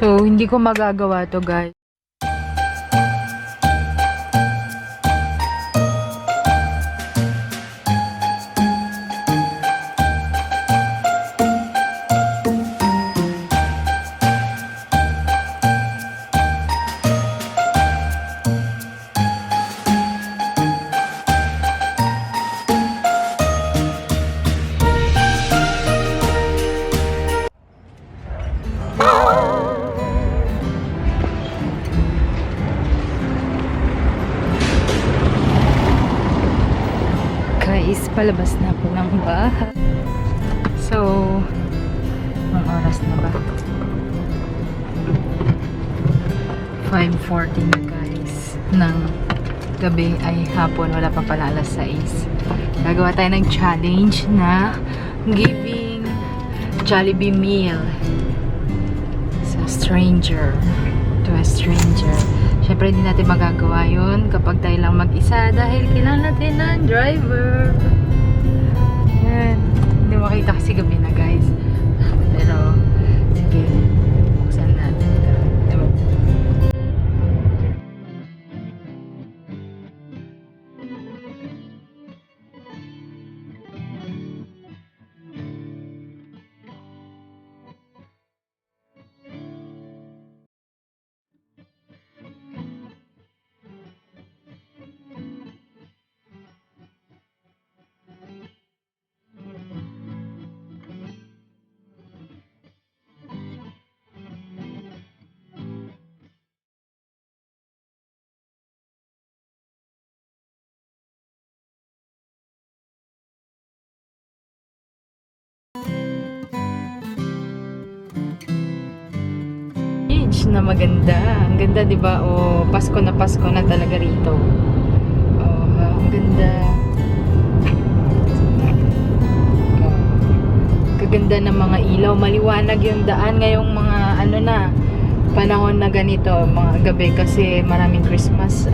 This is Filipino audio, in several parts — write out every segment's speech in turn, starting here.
So, hindi ko magagawa to guys. Guys, palabas na ako ng bahay. So, ang oras na ba? 5:40 na guys. Ng gabi ay hapon. Wala pa pala alas 6. Gagawa tayo ng challenge na giving Jollibee meal sa stranger. To a stranger. Siyempre, hindi natin magagawa yun kapag tayo lang mag-isa dahil kailangan natin ng driver. Yan. Hindi makita kasi gabi na, guys. Pero, sige. Buksan natin ito. Diba? Na maganda. Ang ganda, 'di ba? O Pasko na talaga rito. Oh, ang ganda. Oh, kaganda ng mga ilaw, maliwanag yung daan ngayong mga ano na panahon na ganito, mga gabi kasi maraming Christmas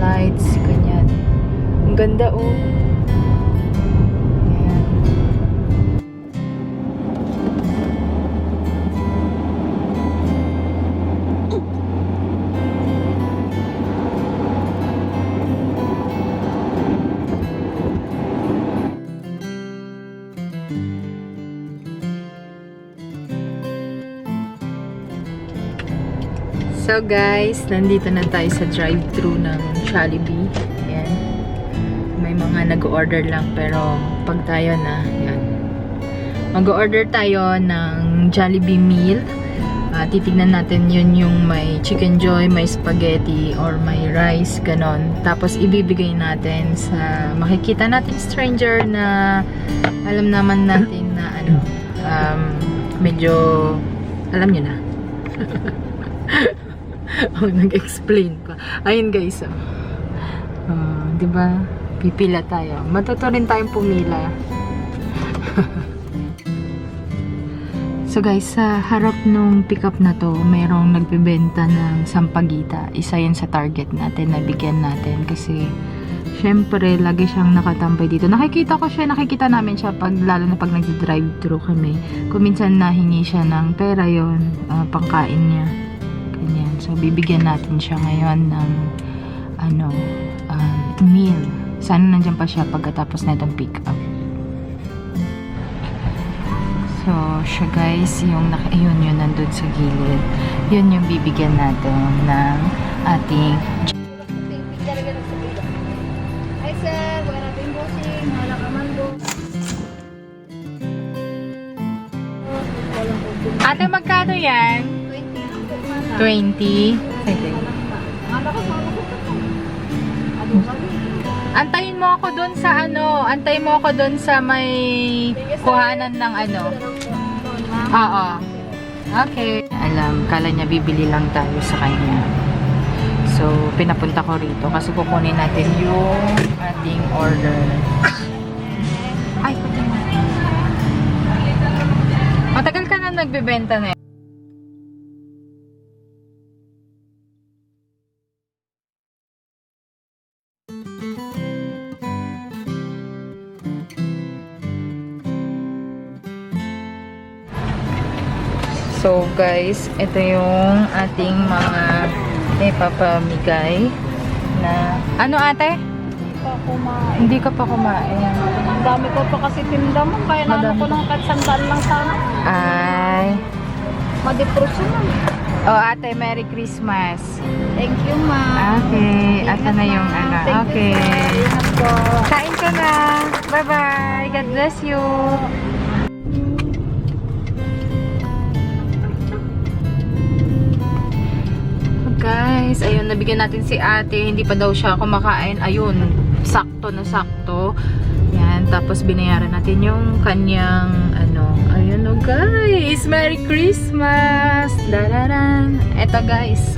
lights, ganyan. Ang ganda oh. So guys, nandito na tayo sa drive-thru ng Jollibee. Ayan. May mga nag-order lang pero pag tayo na, ayan. Mag-order tayo ng Jollibee meal. Titignan natin yun yung may chicken joy, may spaghetti, or may rice, ganon. Tapos ibibigay natin sa makikita natin stranger na alam naman natin na ano, medyo alam nyo na. Oh, nag-explain pa. Ayun guys, di ba? Pipila tayo. Matuto rin tayong pumila. So guys, sa harap nung pickup na to, mayroong nagbebenta ng sampagita. Isa yan sa target natin na bigyan natin kasi syempre lagi siyang nakatambay dito. Nakikita namin siya lalo na pag nag-drive-thru kami. Kung minsan nahingi siya ng pera yon, pangkain niya. So, bibigyan natin siya ngayon ng meal. Sana nandiyan pa siya pagkatapos na itong pick up. So, siya guys, yun nandun sa gilid. Yun yung bibigyan natin ng ating Hi sir, wala ping bossing, wala ka man do. Ate, magkano yan? 20. Sige. Antayin mo ako doon sa antayin mo ako doon sa may kuhanan ng Oo. Okay. Kala niya bibili lang tayo sa kanya. So, pinapunta ko rito kasi kukunin natin yung ating order. Ay, puti mo. Matagal ka na nagbebenta na. So guys, ito yung ating mga ipapamigay na... Ano ate? Pa kumain. Hindi ka pa kumain. Ang dami ko pa kasi tinda mo. Kaya naano Madami ko ng kahit sandaan lang sana. Ay. Madepresyon na. Oh ate, Merry Christmas. Thank you, ma. Okay. Ito Ingat, na yung ma. ano. Thank Okay. you, sir. Ingat po. Kain ka na. Bye-bye. God bless you. Guys, ayun, nabigyan natin si ate. Hindi pa daw siya kumakain. Ayun, sakto na sakto. Yan, tapos binayaran natin yung kanyang, ano, ayun o guys. Merry Christmas! Dararan! Eto guys,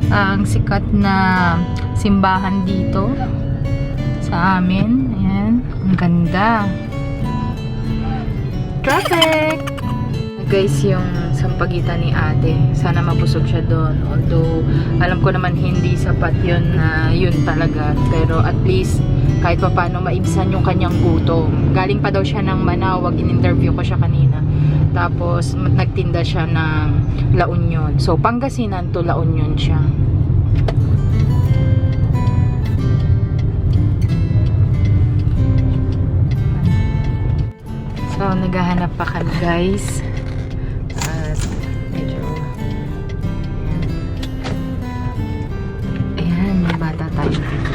ang sikat na simbahan dito sa amin. Ayan, ang ganda. Traffic! Guys, yung sampagitan ni ate, sana mabusog siya doon. Although, alam ko naman hindi sapat yun na yun talaga. Pero at least, kahit pa paano maibsan yung kanyang gutom. Galing pa daw siya ng Manawag, in-interview ko siya kanina. Tapos, nagtinda siya ng La Union. So, Pangasinan to La Union siya. So, naghahanap pa kami guys. At medyo ayan, may bata tayo dito.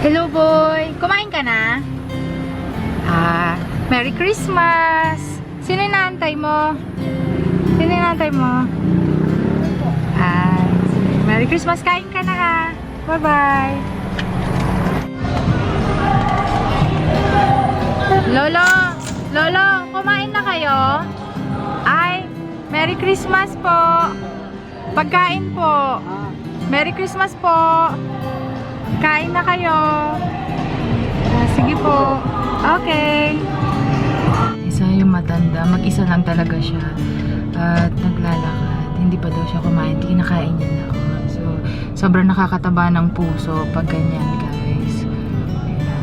Hello boy! Kumain ka na? Merry Christmas! Sino inaantay mo? Sino inaantay mo? Merry Christmas! Kain ka na ha! Bye-bye! Lolo! Lolo! Kumain na kayo? Ay! Merry Christmas po! Pagkain po! Merry Christmas po! Kain na kayo! Sige po! Okay! Isa yung matanda. Mag-isa lang talaga siya. At naglalakad. Hindi pa daw siya kumain. Kinakain niya na ako. So, sobrang nakakataba ng puso pag ganyan guys. Ayan.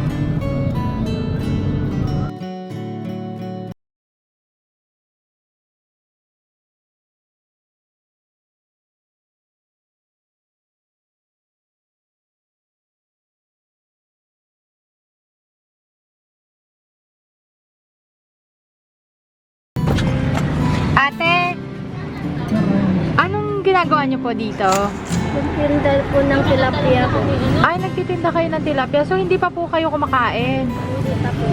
Ate, anong ginagawa niyo po dito? Nagtinda po ng tilapia po. Ay, nagtitinda kayo ng tilapia. So, hindi pa po kayo kumakain. Hindi pa po.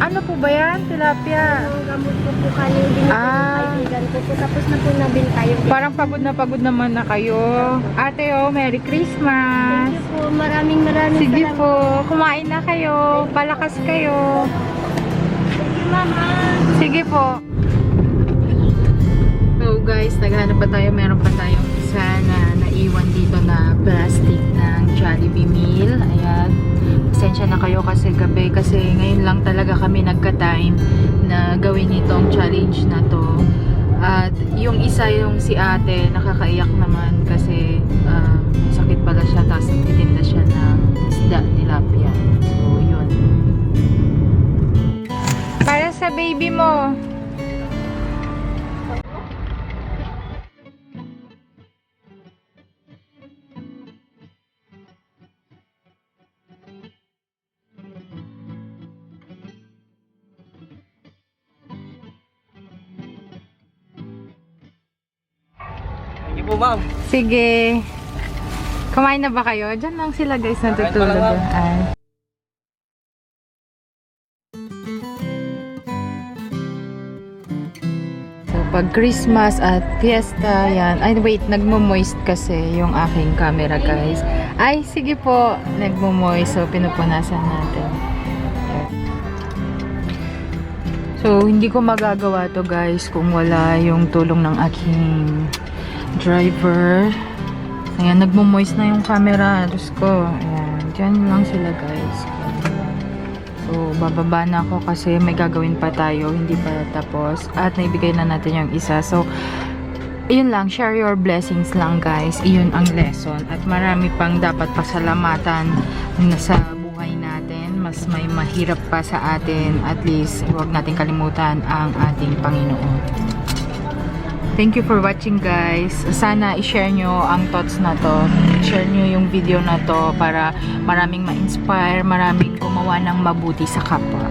Ano po ba yan? Tilapia. Ang gamot ko po kanina binigyan ng kaibigan ko po. Tapos na po nabinta yung Parang pagod na naman na kayo. Ate, oh, Merry Christmas. Thank you po. Maraming Sige salamat. po, kumain na kayo. Palakas kayo. Thank you, mama. Sige po. So guys, naghanap pa tayo. Meron pa tayong isa na naiwan dito na plastic ng Jollibee meal. Ayan. Pasensya na kayo kasi gabi. Kasi ngayon lang talaga kami nagka-time na gawin itong challenge na to. At yung isa, yung si ate, nakakaiyak naman kasi sakit pala siya. Tapos nagtitinda siya ng isda, tilapia. So yun. Para sa baby mo. Sige po, ma'am. Sige. Kumain na ba kayo? Diyan lang sila guys natutulog. Kumain pa lang, Ay. So, pag Christmas at fiesta, yan. Ay, wait, nagmo-moist kasi yung aking camera, guys. Ay, sige po, nagmo-moist. So, pinupunasan natin. So, hindi ko magagawa to guys kung wala yung tulong ng aking driver. Ayan, nagmo-moist na yung camera. Diyos ko. Ayan, dyan lang sila guys. So, bababa na ako kasi may gagawin pa tayo. Hindi pa tapos. At naibigay na natin yung isa. So, yun lang. Share your blessings lang guys. Iyon ang lesson. At marami pang dapat pasalamatan na sa buhay natin. mas may mahirap pa sa atin, at least huwag natin kalimutan ang ating Panginoon. Thank you for watching, guys. Sana i-share nyo ang thoughts na to. Share nyo yung video na to para maraming ma-inspire, maraming gumawa ng mabuti sa kapwa.